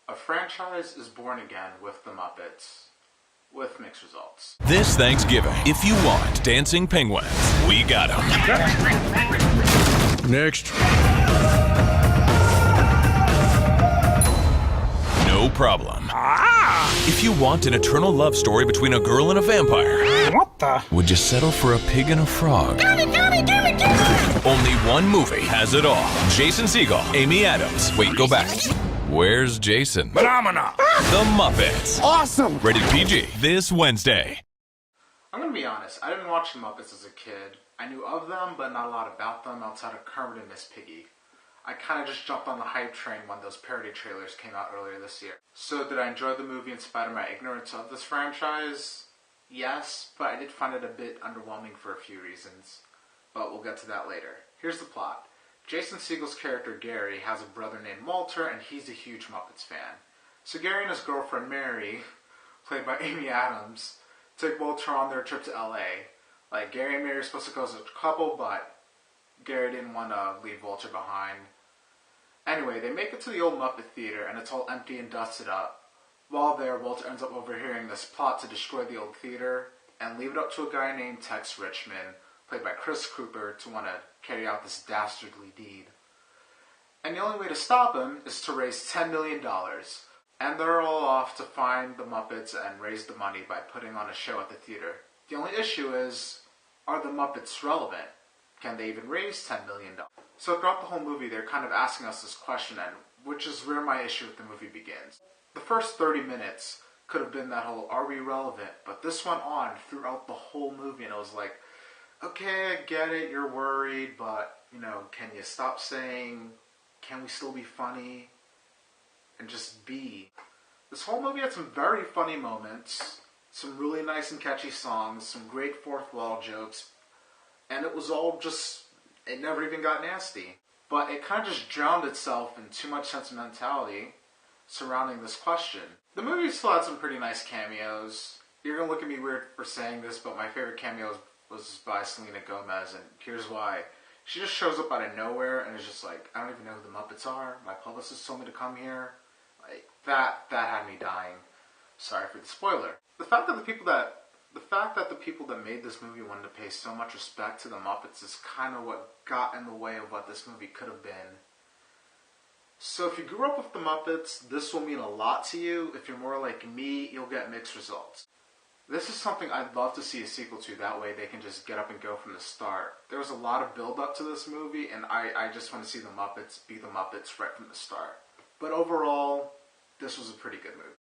A franchise is born again with the Muppets, with mixed results. This Thanksgiving, if you want dancing penguins, we got them. Next. No problem. If you want an eternal love story between a girl and a vampire, What the? would you settle for a pig and a frog? Only one movie has it all. Jason Segel, Amy Adams. Wait, go back. Where's Jason? Phenomena. The Muppets. Awesome. Rated PG this Wednesday. I'm gonna be honest, I didn't watch the Muppets as a kid. I knew of them, but not a lot about them outside of Kermit and Miss Piggy. I kind of just jumped on the hype train when those parody trailers came out earlier this year. So did I enjoy the movie in spite of my ignorance of this franchise? Yes, but I did find it a bit underwhelming for a few reasons. But we'll get to that later. Here's the plot. Jason Segel's character Gary has a brother named Walter, and he's a huge Muppets fan. So Gary and his girlfriend Mary, played by Amy Adams, take Walter on their trip to LA. Like, Gary and Mary are supposed to go as a couple, but Gary didn't want to leave Walter behind. Anyway, they make it to the old Muppet Theater, and it's all empty and dusted up. While there, Walter ends up overhearing this plot to destroy the old theater, and leave it up to a guy named Tex Richmond, played by Chris Cooper, to want to carry out this dastardly deed. And the only way to stop him is to raise $10 million. And they're all off to find the Muppets and raise the money by putting on a show at the theater. The only issue is, are the Muppets relevant? Can they even raise $10 million? So throughout the whole movie, they're kind of asking us this question, and which is where my issue with the movie begins. The first 30 minutes could have been that whole, are we relevant? But this went on throughout the whole movie, and it was like, okay, I get it, you're worried, but, can you stop saying, can we still be funny? And just be. This whole movie had some very funny moments, some really nice and catchy songs, some great fourth wall jokes, and it was all just, it never even got nasty. But it kind of just drowned itself in too much sentimentality surrounding this question. The movie still had some pretty nice cameos. You're going to look at me weird for saying this, but my favorite cameo was by Selena Gomez, and here's why. She just shows up out of nowhere and is just like, I don't even know who the Muppets are. My publicist told me to come here. Like, that had me dying. Sorry for the spoiler. The fact that the people that made this movie wanted to pay so much respect to the Muppets is kind of what got in the way of what this movie could have been. So if you grew up with the Muppets, this will mean a lot to you. If you're more like me, you'll get mixed results. This is something I'd love to see a sequel to, that way they can just get up and go from the start. There was a lot of build up to this movie, and I just want to see the Muppets be the Muppets right from the start. But overall, this was a pretty good movie.